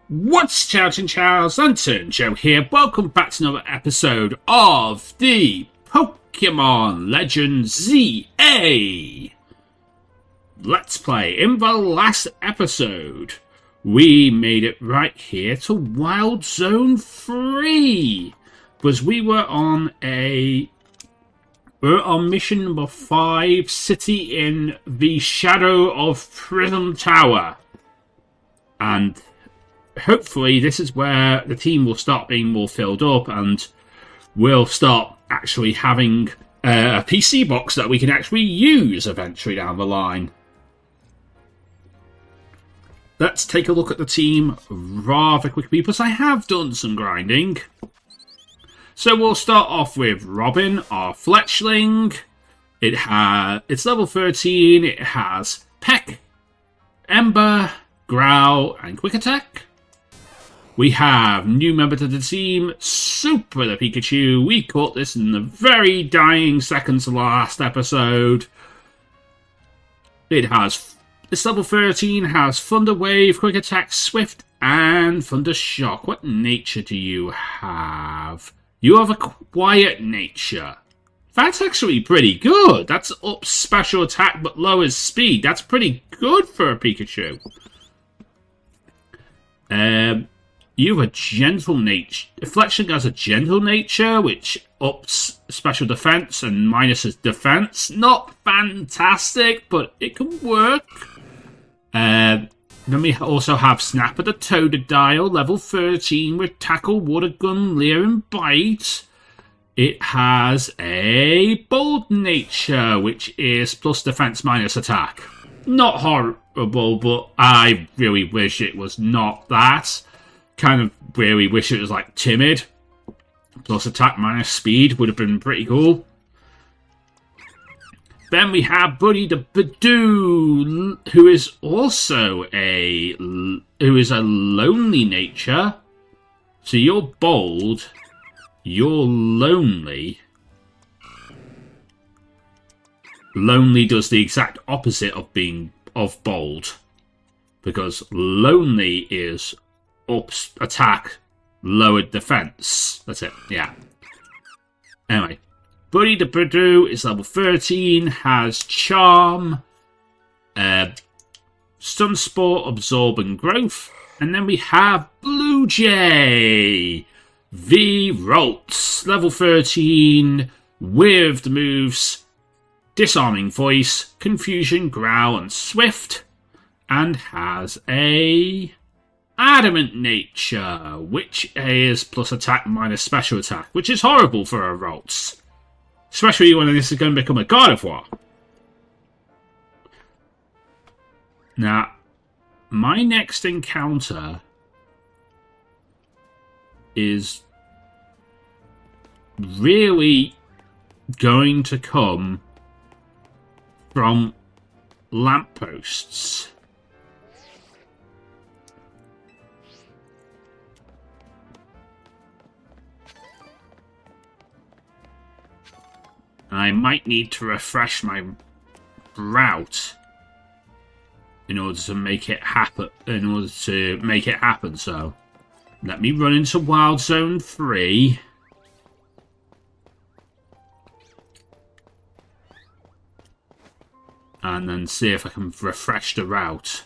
What's Shouting Charles Lantern Joe here. Welcome back to another episode of the Pokémon Legends ZA Let's Play. In the last episode, we made it right here to Wild Zone 3. Because we were on mission number 5, City in the Shadow of Prism Tower. And hopefully this is where the team will start being more filled up and we'll start actually having a PC box that we can actually use eventually down the line. Let's take a look at the team rather quickly because I have done some grinding. So we'll start off with Robin, our fletchling. It's level 13, it has Peck, Ember, Growl and Quick Attack. We have new member to the team, Super the Pikachu. We caught this in the very dying seconds of last episode. It's level 13, has Thunder Wave, Quick Attack, Swift, and Thunder Shock. What nature do you have? You have a quiet nature. That's actually pretty good. That's up special attack but lowers speed. That's pretty good for a Pikachu. You have a gentle nature. Fletchling has a gentle nature, which ups special defense and minuses defense. Not fantastic, but it can work. Then we also have Snapper the Totodile, level 13, with Tackle, Water Gun, Leer, and Bite. It has a bold nature, which is plus defense minus attack. Not horrible, but I really wish it was not that. Kind of really wish it was like timid. Plus attack minus speed would have been pretty cool. Then we have Buddy the Badoo, who is also a lonely nature. So you're bold, you're lonely. Lonely does the exact opposite of bold, because lonely is ups attack, lowered defense. That's it, yeah. Anyway, Buddy the Badoo is level 13, has Charm, Stun Spore, Absorb, and Growth. And then we have Blue Jay, the Ralts, level 13, with the moves Disarming Voice, Confusion, Growl, and Swift, and has a Adamant nature, which is plus attack minus special attack, which is horrible for a Ralts. Especially when this is going to become a God of War. Now, my next encounter is really going to come from lampposts. I might need to refresh my route in order to make it happen. So let me run into Wild Zone 3. And then see if I can refresh the route.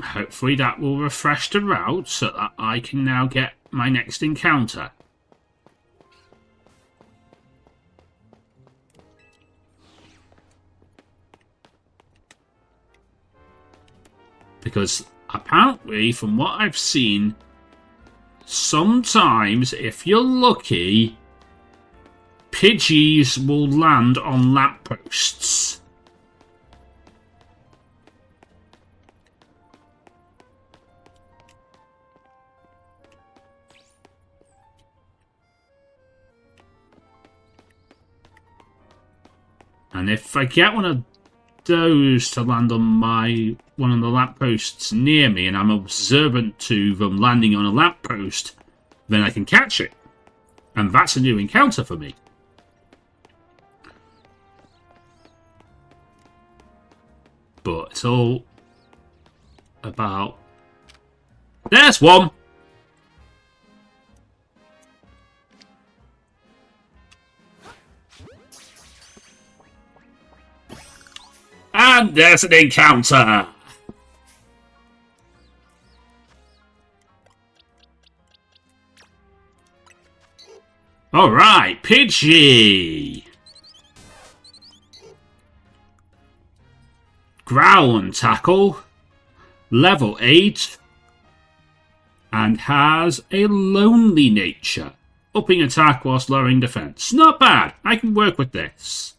Hopefully that will refresh the route so that I can now get my next encounter. Because apparently, from what I've seen, sometimes, if you're lucky, Pidgeys will land on lampposts. And if I get one of those to land on one of the lampposts near me, and I'm observant to them landing on a lamppost, then I can catch it. And that's a new encounter for me. But it's all about... There's one! And there's an encounter! Alright, Pidgey! Growl and Tackle, level 8, and has a lonely nature, upping attack whilst lowering defense. Not bad, I can work with this.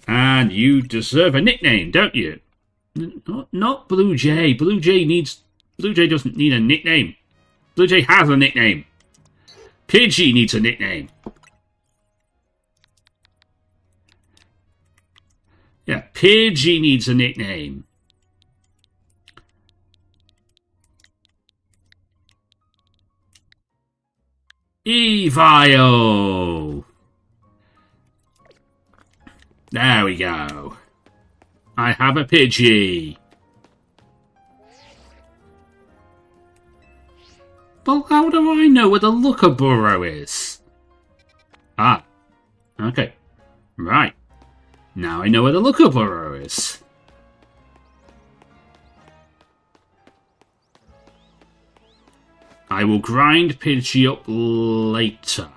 And you deserve a nickname, don't you? Not Blue Jay. Blue Jay doesn't need a nickname. Blue Jay has a nickname. Pidgey needs a nickname. Yeah, Pidgey needs a nickname. Evile. There we go. I have a Pidgey. But how do I know where the Looker Burrow is? Ah. Okay. Right. Now I know where the Looker Burrow is. I will grind Pidgey up later.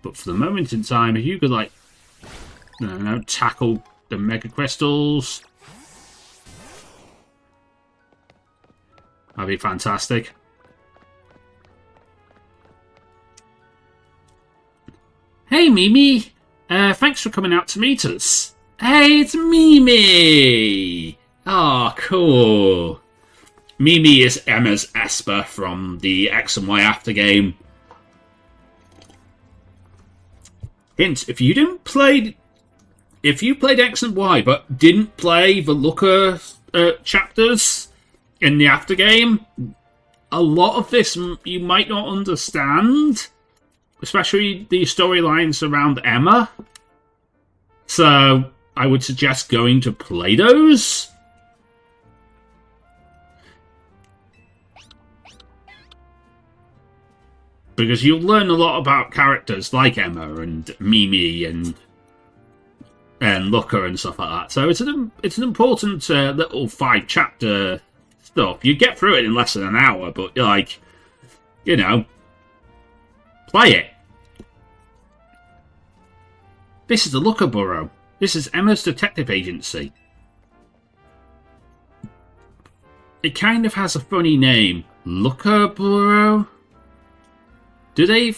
But for the moment in time, if you could, like, I don't know, tackle the Mega Crystals, that'd be fantastic. Hey, Mimi! Thanks for coming out to meet us. Hey, it's Mimi! Oh, cool. Mimi is Emma's Esper from the X and Y After game. Hint, if you played X and Y but didn't play the Looker chapters in the After game, a lot of this you might not understand, especially the storylines around Emma. So I would suggest going to play those. Because you'll learn a lot about characters like Emma and Mimi and Looker and stuff like that. So it's an important little 5-chapter stuff. You get through it in less than an hour, but you're like, you know, play it. This is the Looker Burrow. This is Emma's detective agency. It kind of has a funny name. Looker Burrow? Do they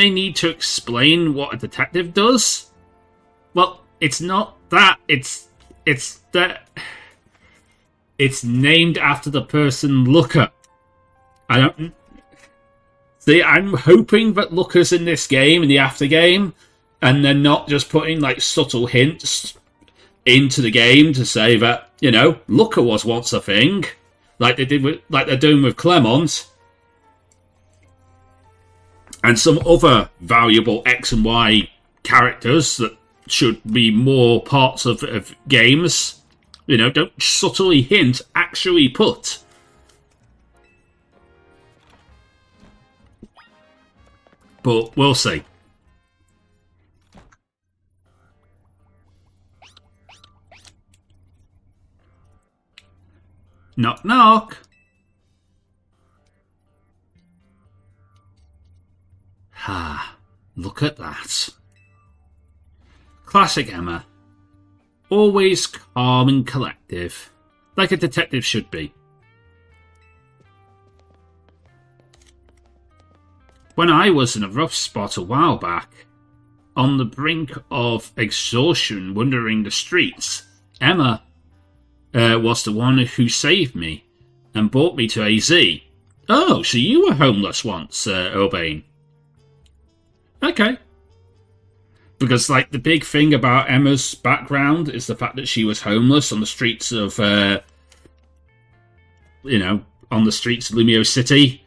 need to explain what a detective does? Well, it's not that. It's that it's named after the person Looker. I don't see. I'm hoping that Looker's in this game, in the After game, and they're not just putting like subtle hints into the game to say that, you know, Looker was once a thing, like they're doing with Clemont. And some other valuable X and Y characters that should be more parts of games. You know, don't subtly hint, actually put. But we'll see. Knock, knock. Ah, look at that. Classic Emma. Always calm and collective, like a detective should be. When I was in a rough spot a while back, on the brink of exhaustion wandering the streets, Emma was the one who saved me and brought me to AZ. Oh, so you were homeless once, Urbane. Okay. Because, like, the big thing about Emma's background is the fact that she was homeless on the streets of, on the streets of Lumio City.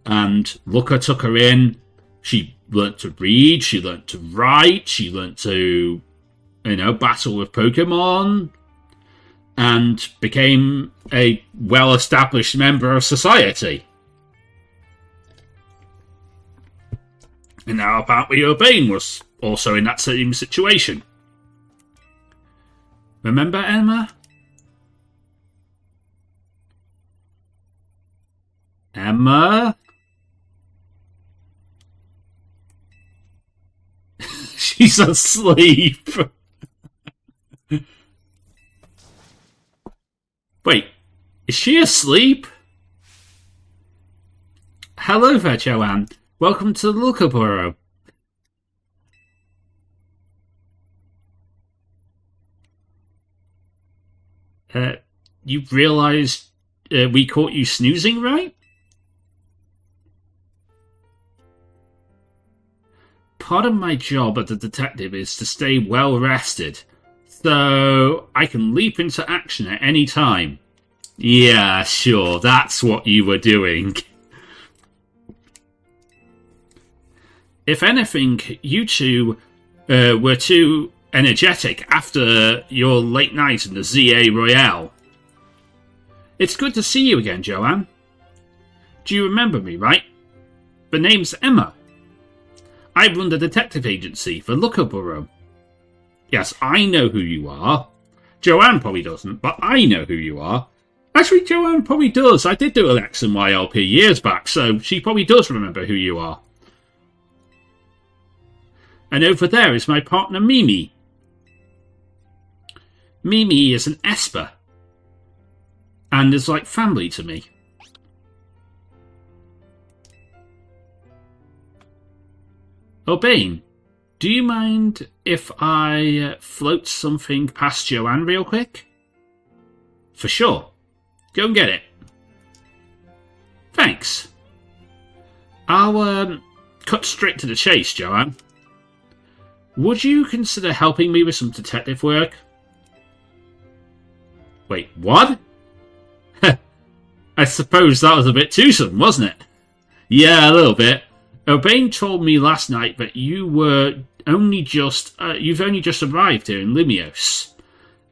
And Looker took her in. She learnt to read. She learnt to write. She learnt to, battle with Pokemon. And became a well-established member of society. And now apparently Urbane was also in that same situation. Remember, Emma? Emma? She's asleep. Wait, is she asleep? Hello there, Joanne. Welcome to the Looker Burrow. You realised we caught you snoozing, right? Part of my job as a detective is to stay well rested, so I can leap into action at any time. Yeah, sure, that's what you were doing. If anything, you two were too energetic after your late night in the ZA Royale. It's good to see you again, Joanne. Do you remember me, right? The name's Emma. I run the detective agency for Looker Burrow. Yes, I know who you are. Joanne probably doesn't, but I know who you are. Actually, Joanne probably does. I did do an X and Y LP years back, so she probably does remember who you are. And over there is my partner, Mimi. Mimi is an Esper. And is like family to me. Urbane, do you mind if I float something past Joanne real quick? For sure. Go and get it. Thanks. I'll cut straight to the chase, Joanne. Would you consider helping me with some detective work? Wait, what? I suppose that was a bit too sudden, wasn't it? Yeah, a little bit. Urbane told me last night that you've only just arrived here in Lumios,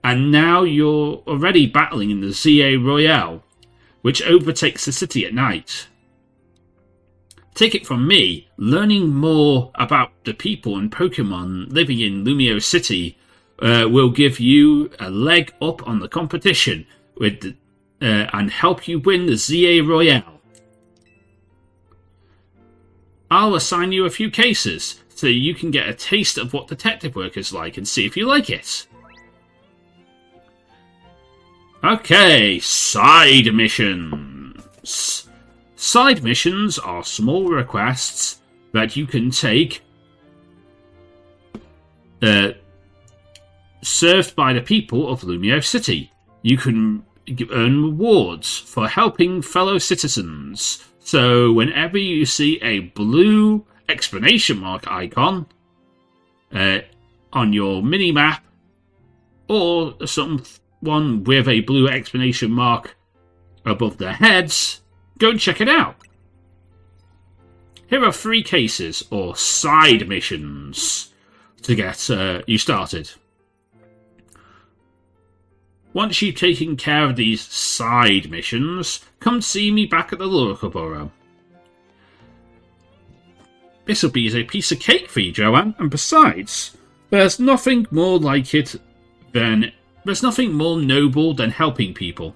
and now you're already battling in the ZA Royale, which overtakes the city at night. Take it from me, learning more about the people and Pokemon living in Lumio City will give you a leg up on the competition and help you win the ZA Royale. I'll assign you a few cases so you can get a taste of what detective work is like and see if you like it. Okay, side missions. Side missions are small requests that you can take served by the people of Lumio City. You can earn rewards for helping fellow citizens. So whenever you see a blue exclamation mark icon on your mini-map, or someone with a blue exclamation mark above their heads, go and check it out. Here are 3 cases, or side missions, to get you started. Once you've taken care of these side missions, come see me back at the Looker Burrow. This'll be a piece of cake for you, Joanne, and besides, there's nothing more noble than helping people.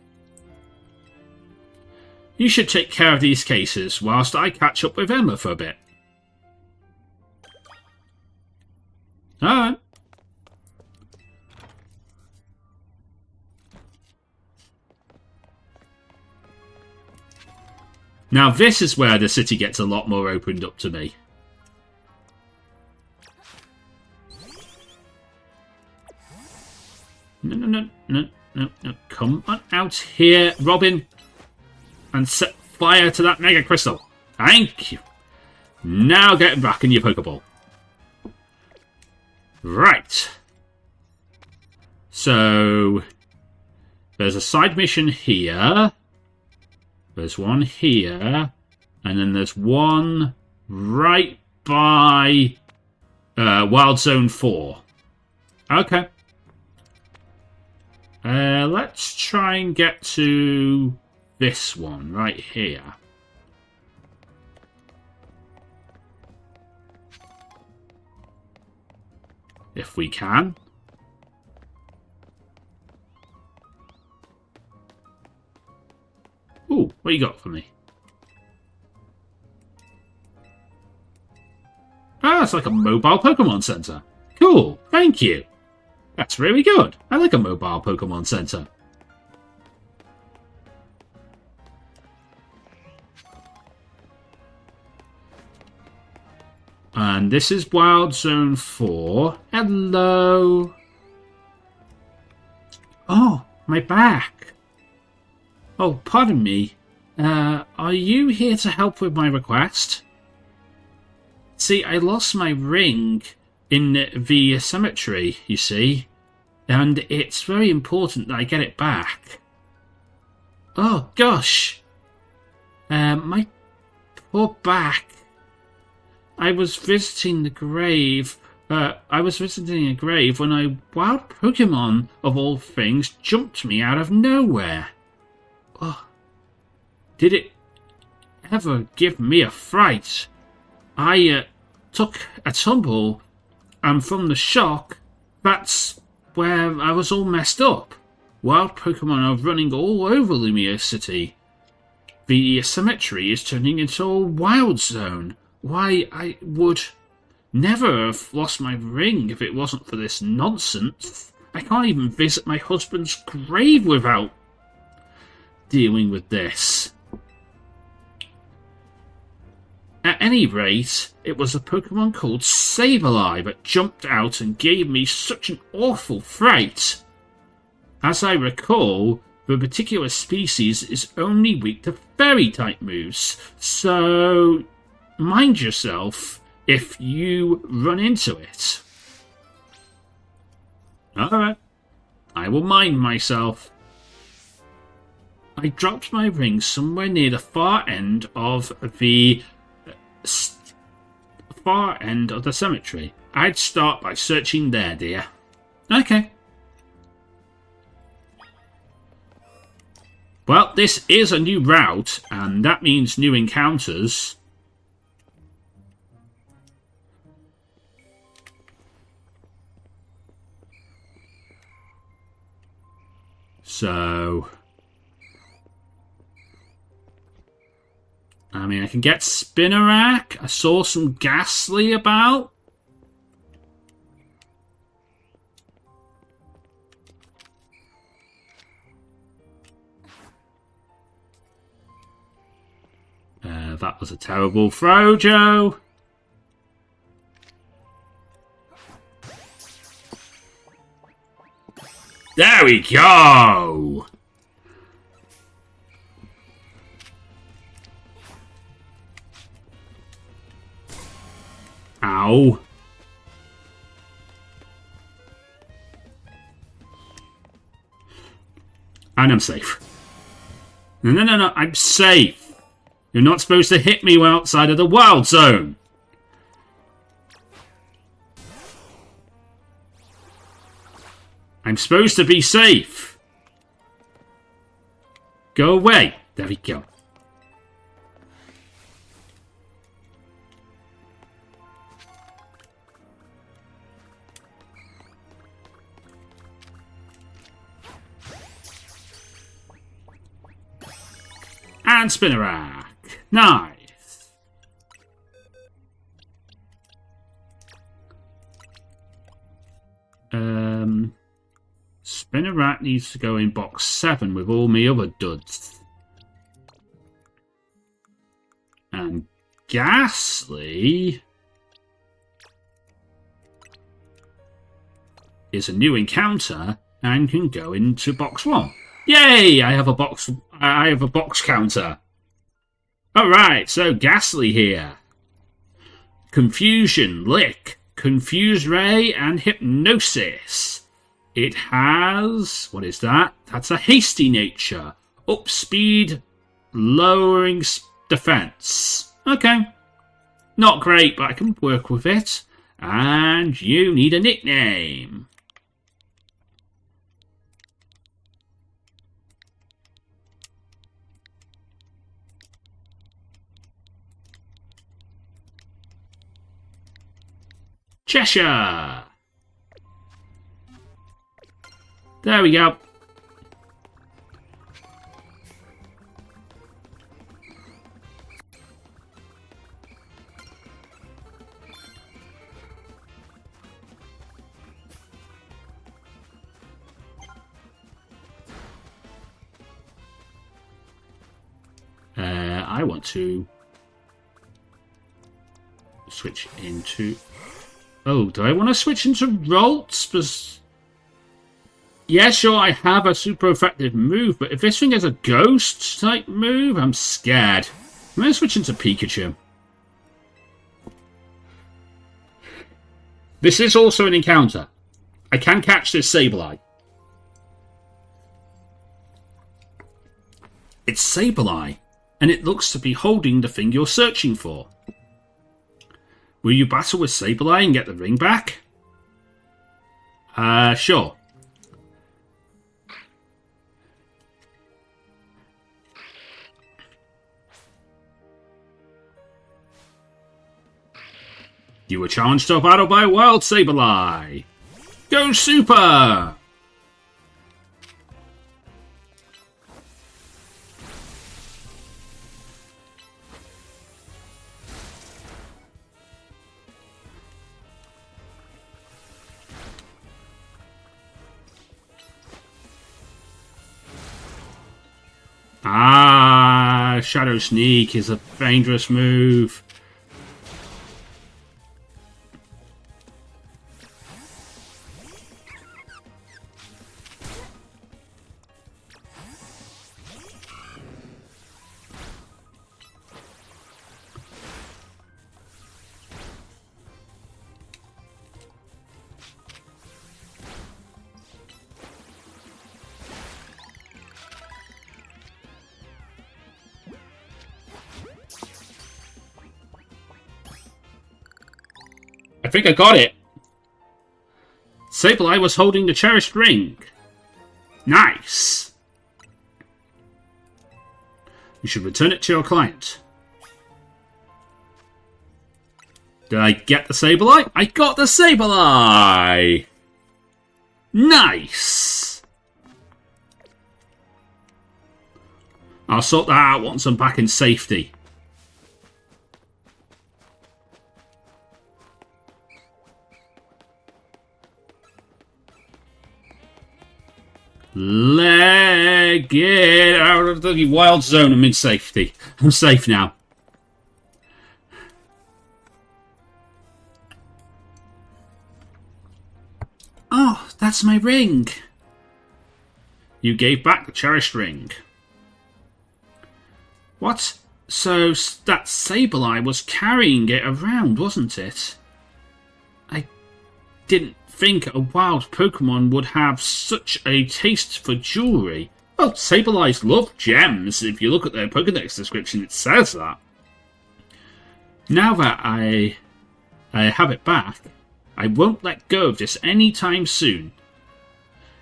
You should take care of these cases whilst I catch up with Emma for a bit. Alright. Now this is where the city gets a lot more opened up to me. No. Come on out here, Robin. And set fire to that Mega Crystal. Thank you. Now get back in your Pokeball. Right. So there's a side mission here. There's one here. And then there's one right by Wild Zone 4. Okay. Let's try and get to this one right here. If we can. Ooh, what you got for me? Ah, it's like a mobile Pokemon Center. Cool, thank you. That's really good. I like a mobile Pokemon Center. And this is Wild Zone 4. Hello. Oh, my back. Oh, pardon me. Are you here to help with my request? See, I lost my ring in the cemetery, you see. And it's very important that I get it back. Oh, gosh. My poor back. I was visiting the grave. I was visiting a grave when a wild Pokemon, of all things, jumped me out of nowhere. Oh, did it ever give me a fright? I took a tumble, and from the shock, that's where I was all messed up. Wild Pokemon are running all over Lumia City. The cemetery is turning into a wild zone. Why, I would never have lost my ring if it wasn't for this nonsense. I can't even visit my husband's grave without dealing with this. At any rate, it was a Pokemon called Sableye that jumped out and gave me such an awful fright. As I recall, the particular species is only weak to Fairy-type moves, so mind yourself if you run into it. Alright, I will mind myself. I dropped my ring somewhere near the far end of the cemetery. I'd start by searching there, dear. Okay. Well, this is a new route, and that means new encounters. So, I mean, I can get Spinnerack. I saw some Ghastly about. That was a terrible throw, Joe. There we go! Ow. And I'm safe. No, I'm safe. You're not supposed to hit me outside of the wild zone. I'm supposed to be safe. Go away. There we go. And Spinnerack. Nice. Spinnerack needs to go in box 7 with all me other duds. And Ghastly is a new encounter and can go into box 1. Yay! I have a box counter. Alright, so Ghastly here. Confusion, Lick, Confuse Ray, and Hypnosis. It has... what is that? That's a hasty nature. Up speed, lowering defense. Okay. Not great, but I can work with it. And you need a nickname. Cheshire. There we go. I want to switch into... oh, do I want to switch into Rolts? Yeah, sure, I have a super effective move, but if this thing has a ghost type move, I'm scared. I'm going to switch into Pikachu. This is also an encounter. I can catch this Sableye. It's Sableye, and it looks to be holding the thing you're searching for. Will you battle with Sableye and get the ring back? Sure. You were challenged to battle by a wild Sableye. Go Super! Ah, Shadow Sneak is a dangerous move. I think I got it. Sableye was holding the cherished ring. Nice. You should return it to your client. Did I get the Sableye? I got the Sableye! Nice! I'll sort that out once I'm back in safety. Get out of the wild zone. I'm in safety. I'm safe now. Oh, that's my ring. You gave back the cherished ring. What? So that Sableye was carrying it around, wasn't it? I didn't think a wild Pokemon would have such a taste for jewellery. Well, Sableyes love gems. If you look at their Pokédex description, it says that. Now that I have it back, I won't let go of this anytime soon.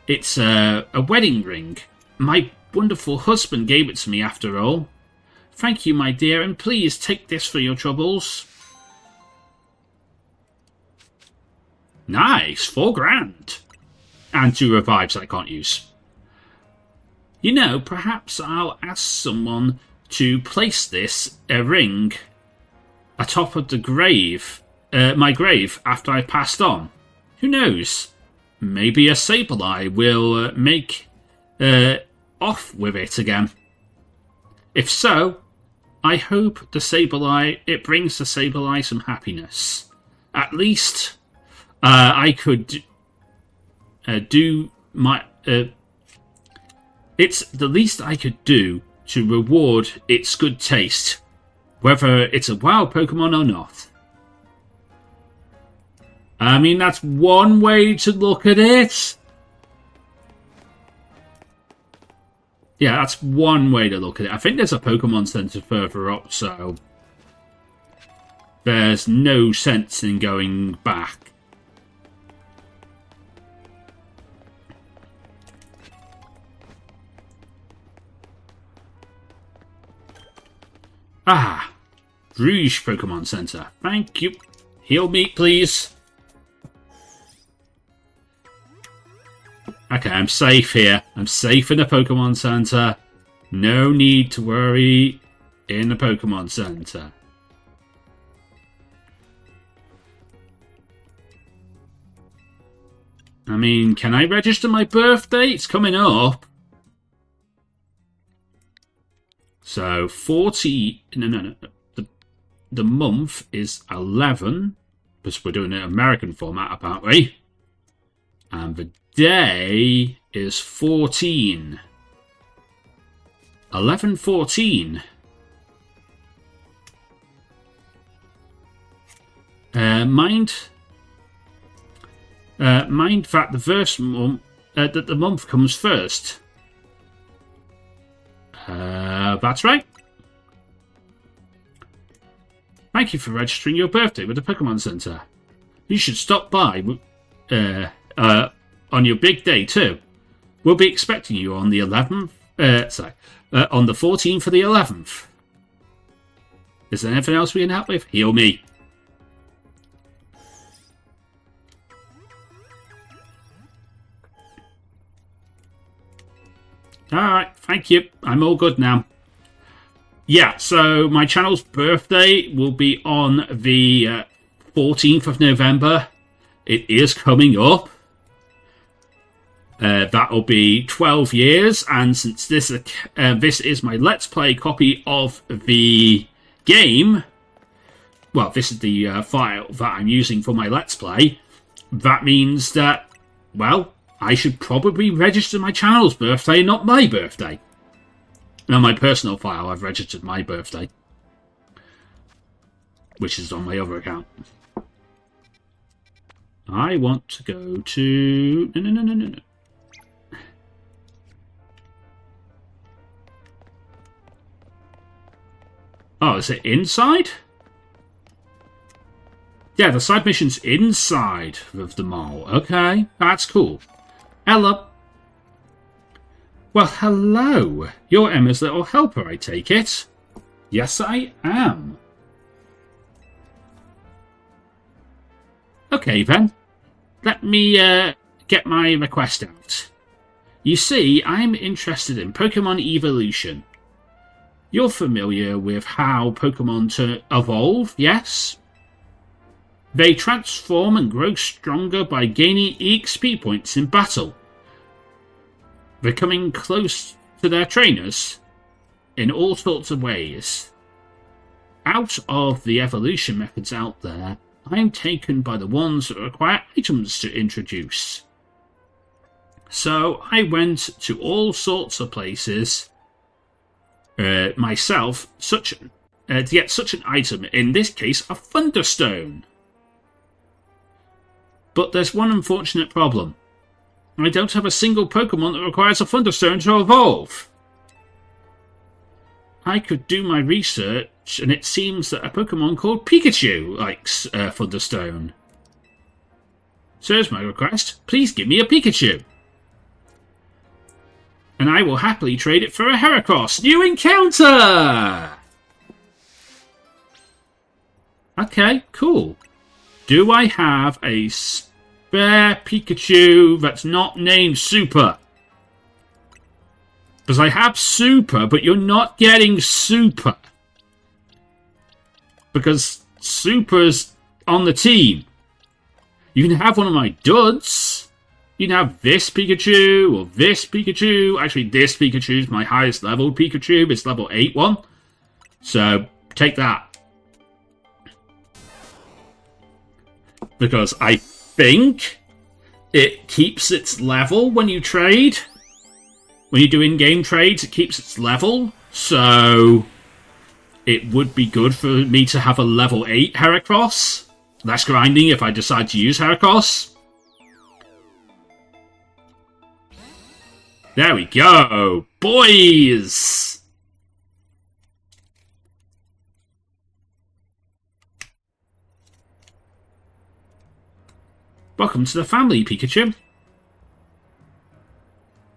It's a wedding ring. My wonderful husband gave it to me after all. Thank you, my dear, and please take this for your troubles. Nice, 4 grand. And 2 revives I can't use. You know, perhaps I'll ask someone to place this ring atop of the grave, my grave, after I passed on. Who knows? Maybe a Sableye will make off with it again. If so, I hope it brings the Sableye some happiness. At least I could do my... it's the least I could do to reward its good taste, whether it's a wild Pokemon or not. I mean, that's one way to look at it. Yeah, that's one way to look at it. I think there's a Pokemon Center further up, so there's no sense in going back. Ah, Rouge Pokemon Center. Thank you. Heal me, please. Okay, I'm safe here. I'm safe in the Pokemon Center. No need to worry in the Pokemon Center. I mean, can I register my birthday? It's coming up. So, 40... No. The month is 11. Because we're doing an American format, apparently. And the day is 14. 11/14. Mind that the first month that the month comes first. That's right. Thank you for registering your birthday with the Pokemon Center. You should stop by on your big day too. We'll be expecting you on the 11th. On the 14th of the 11th. Is there anything else we can help with? Heal me. Alright, thank you. I'm all good now. Yeah, so my channel's birthday will be on the 14th of November. It is coming up. That'll be 12 years, and since this is my Let's Play copy of the game, well, this is the file that I'm using for my Let's Play, that means that, well, I should probably register my channel's birthday, not my birthday. On my personal file, I've registered my birthday, which is on my other account. I want to go to... No. Oh, is it inside? Yeah, the side mission's inside of the mall. Okay, that's cool. Ella. Well, hello. You're Emma's little helper, I take it. Yes, I am. Okay, then. Let me get my request out. You see, I'm interested in Pokemon evolution. You're familiar with how Pokemon evolve, yes? They transform and grow stronger by gaining EXP points in battle, becoming close to their trainers in all sorts of ways. Out of the evolution methods out there, I'm taken by the ones that require items to introduce. So I went to all sorts of places myself to get such an item, in this case a Thunderstone. But there's one unfortunate problem. I don't have a single Pokemon that requires a Thunderstone to evolve. I could do my research, and it seems that a Pokemon called Pikachu likes Thunderstone. So here's my request. Please give me a Pikachu. And I will happily trade it for a Heracross. New encounter! Okay, cool. Do I have a spare Pikachu that's not named Super? Because I have Super, but you're not getting Super. Because Super's on the team. You can have one of my duds. You can have this Pikachu or this Pikachu. Actually, this Pikachu is my highest level Pikachu. It's level 8 one. So, take that. Because I think it keeps its level when you trade. When you do in-game trades, it keeps its level. So, it would be good for me to have a level 8 Heracross. Less grinding if I decide to use Heracross. There we go, boys! Welcome to the family, Pikachu.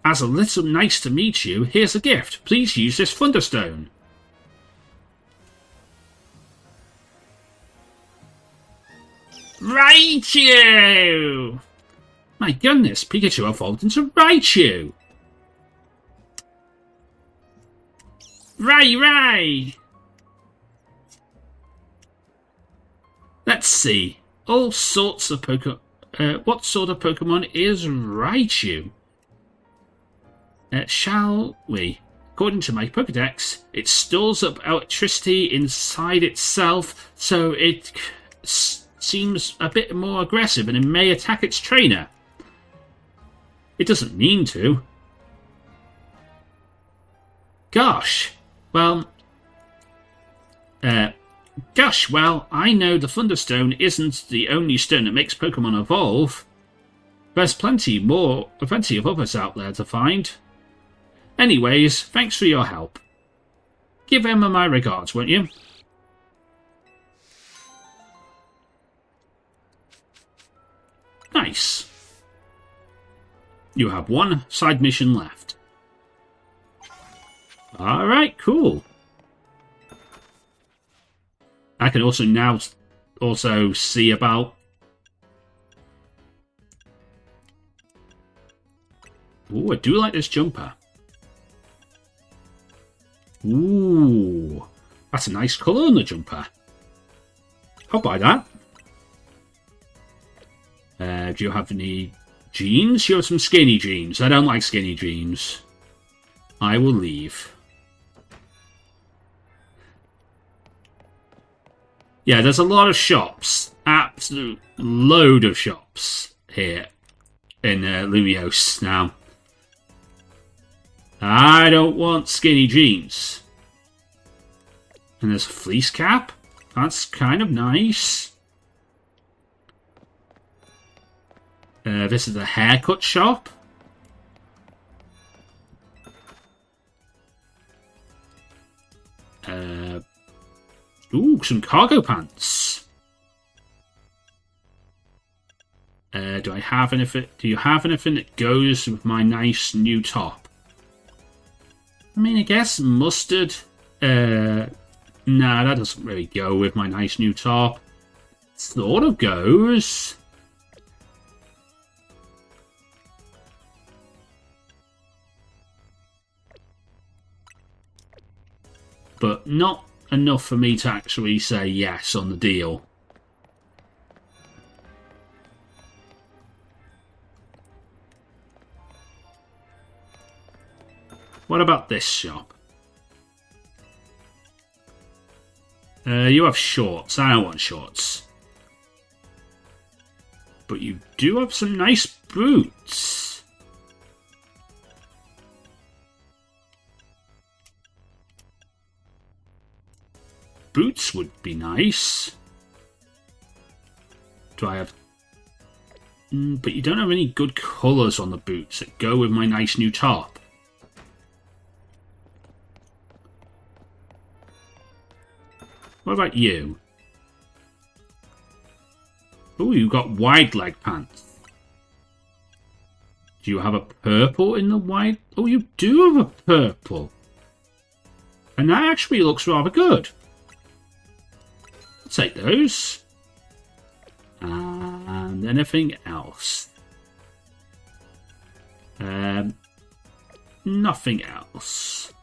As a little nice to meet you, here's a gift. Please use this Thunderstone. Raichu! My goodness, Pikachu evolved into Raichu! Ray! Let's see. All sorts of Pokemon. What sort of Pokemon is Raichu? Shall we? According to my Pokedex, it stores up electricity inside itself, so it seems a bit more aggressive and it may attack its trainer. It doesn't mean to. Gosh, well, I know the Thunderstone isn't the only stone that makes Pokemon evolve. There's plenty of others out there to find. Anyways, thanks for your help. Give Emma my regards, won't you? Nice. You have one side mission left. Alright, cool. I can also now see about... Ooh, I do like this jumper. Ooh, that's a nice colour on the jumper. I'll buy that. Do you have any jeans? You have some skinny jeans. I don't like skinny jeans. I will leave. Yeah, there's a lot of shops. Absolute load of shops here in Lumiose now. I don't want skinny jeans. And there's a fleece cap. That's kind of nice. This is a haircut shop. Ooh, some cargo pants. Do I have anything? Do you have anything that goes with my nice new top? I mean, I guess mustard. Nah, that doesn't really go with my nice new top. Sort of goes. But not enough for me to actually say yes on the deal. What about this shop? You have shorts. I don't want shorts. But you do have some nice boots. Boots would be nice. Do I have... but you don't have any good colours on the boots that go with my nice new top. What about you? Oh, you got wide leg pants. Do you have a purple in the wide... Oh, you do have a purple. And that actually looks rather good. I'll take those. And anything else? Nothing else.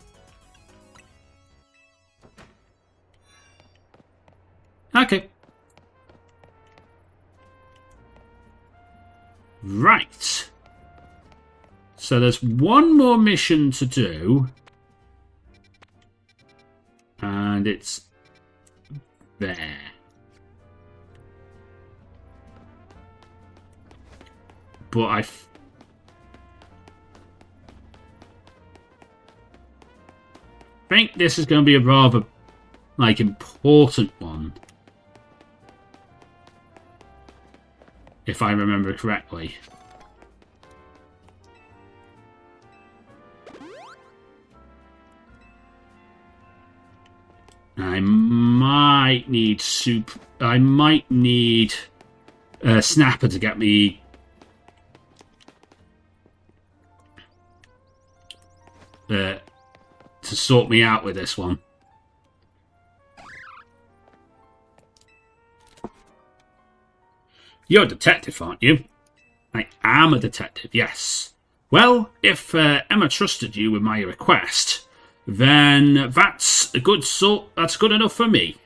Okay. Right. So there's one more mission to do. And it's there. But I think this is going to be a rather, important one. if I remember correctly. I might need soup. I might need Snapper to get me to sort me out with this one. You're a detective, aren't you? I am a detective, yes. Well, if Emma trusted you with my request, then that's a good that's good enough for me.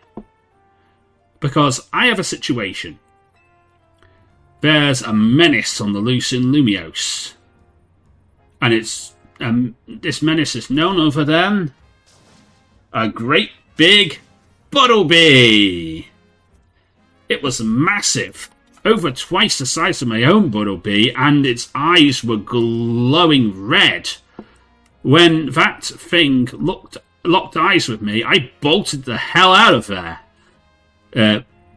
Because I have a situation. There's a menace on the loose in Lumios. And it's this menace is none other than a great big Buttlebee. It was massive, over twice the size of my own Buttlebee, and its eyes were glowing red. When that thing locked eyes with me, I bolted the hell out of there.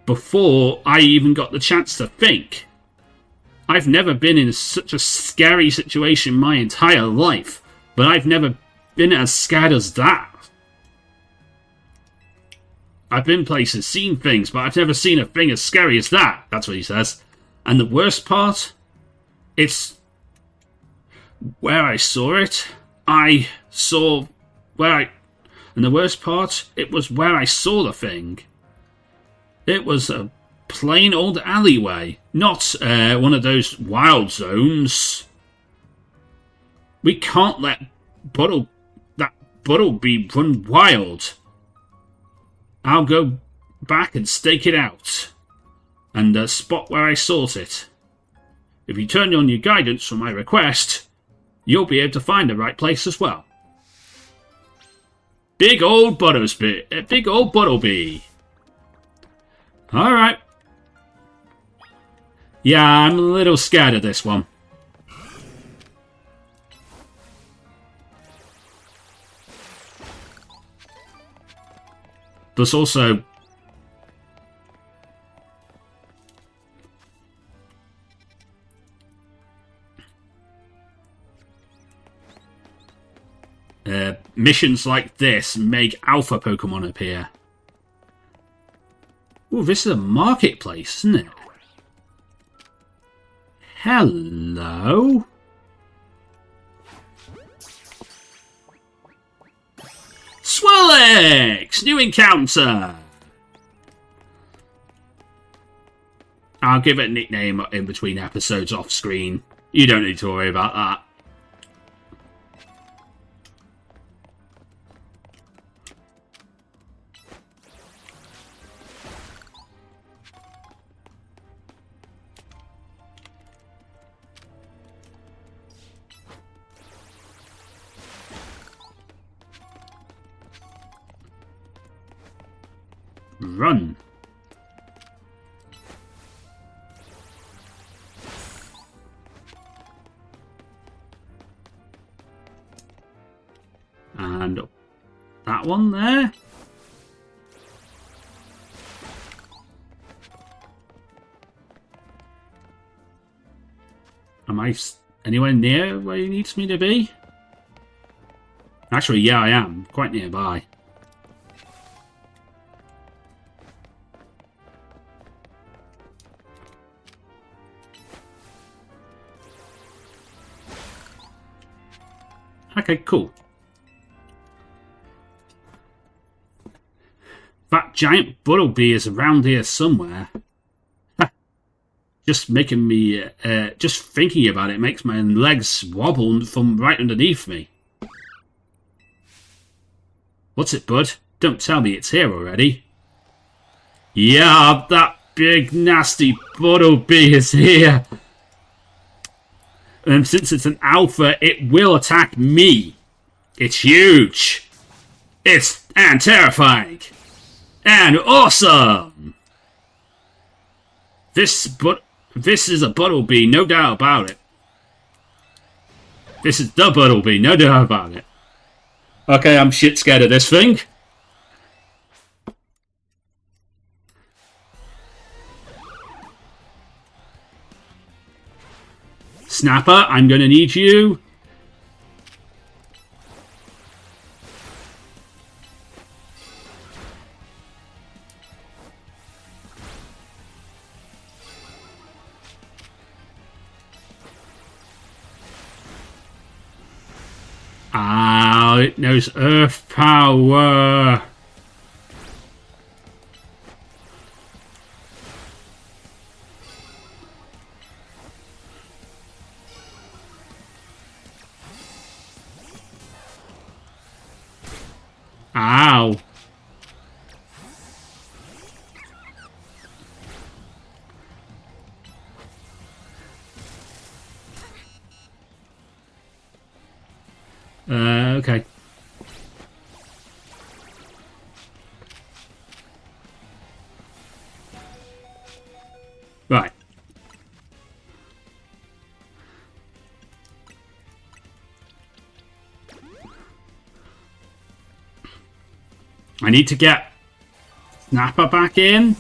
Before I even got the chance to think. I've never been in such a scary situation my entire life, but I've never been as scared as that. I've been places, seen things, but I've never seen a thing as scary as that. That's what he says. And the worst part, it's where I saw it. And the worst part, it was where I saw the thing. It was a plain old alleyway, not one of those wild zones. We can't let that Buttlebee run wild. I'll go back and stake it out, and spot where I sought it. If you turn on your guidance for my request, you'll be able to find the right place as well. Big old Buttlebee. Alright. Yeah, I'm a little scared of this one. There's also missions like this make alpha Pokemon appear. Ooh, this is a marketplace, isn't it? Hello? Swirlix! New encounter! I'll give it a nickname in between episodes off screen. You don't need to worry about that. Run. And that one there. Am I anywhere near where he needs me to be? Actually, yeah, I am. Quite nearby. Okay, cool. That giant Buttlebee is around here somewhere. Just making me, just thinking about it makes my legs wobble from right underneath me. What's it, bud? Don't tell me it's here already. Yeah, that big nasty Buttlebee is here. And since it's an alpha, it will attack me. It's huge. And terrifying. And awesome. This is a Buttlebee, no doubt about it. This is the Buttlebee, no doubt about it. Okay, I'm shit scared of this thing. Snapper, I'm going to need you. Ah, it knows Earth power. Ow. Okay. Right. I need to get Snapper back in.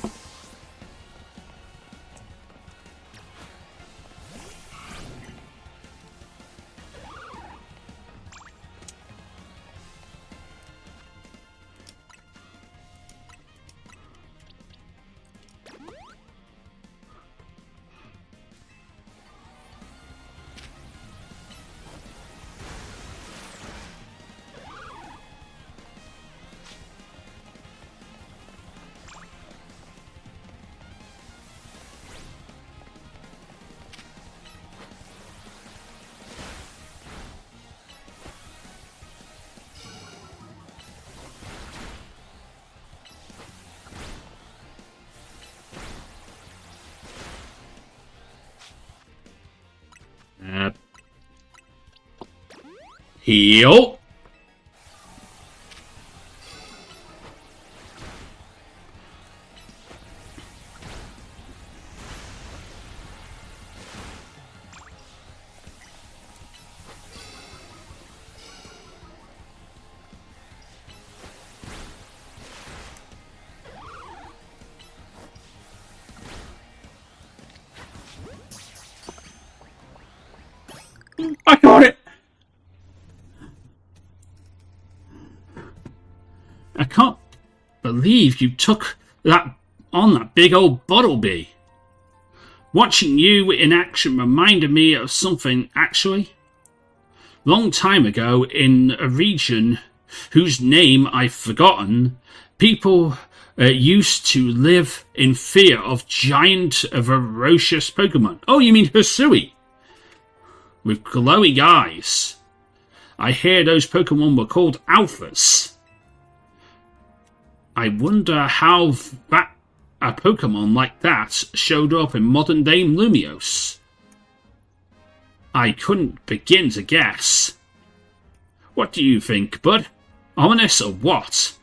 Heal. I got it. I can't believe you took that on, that big old Bottlebee. Watching you in action reminded me of something, actually. Long time ago, in a region whose name I've forgotten, people used to live in fear of giant, ferocious Pokemon. Oh, you mean Hisui? With glowing eyes. I hear those Pokemon were called Alphas. I wonder how a Pokemon like that showed up in modern-day Lumiose. I couldn't begin to guess. What do you think, bud? Ominous or what?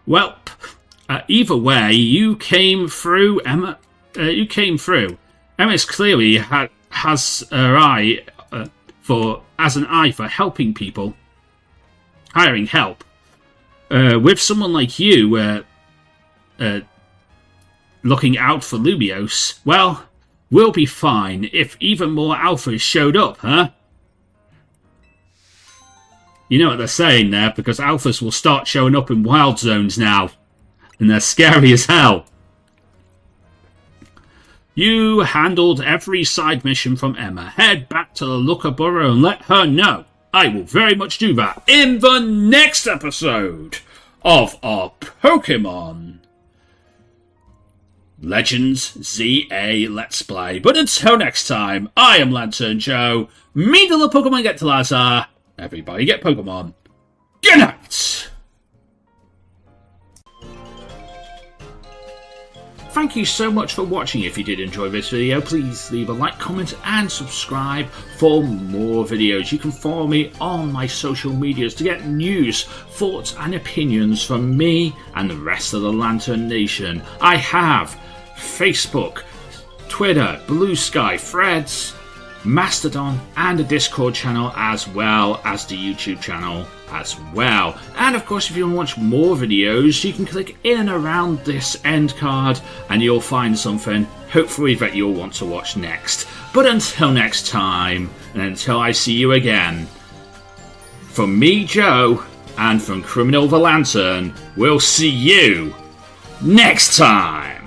Well, either way, you came through, Emma. You came through. Emma's clearly has her eye as an eye for helping people. Hiring help. With someone like you looking out for Lumiose, well, we'll be fine if even more alphas showed up, huh? You know what they're saying there, because alphas will start showing up in wild zones now. And they're scary as hell. You handled every side mission from Emma. Head back to the Looker Burrow and let her know. I will very much do that in the next episode of our Pokémon Legends ZA Let's Play. But until next time, I am Lantern Joe. Me to the Pokemon get to Lazar. Everybody get Pokemon. Good night! Thank you so much for watching. If you did enjoy this video, please leave a like, comment and subscribe for more videos. You can follow me on my social medias to get news, thoughts and opinions from me and the rest of the Lantern Nation. I have Facebook, Twitter, Blue Sky, Threads, Mastodon and a Discord channel, as well as the YouTube channel as well. And of course, if you want to watch more videos, you can click in and around this end card and you'll find something hopefully that you'll want to watch next. But until next time, and until I see you again, from me, Joe, and from Criminal the Lantern, we'll see you next time!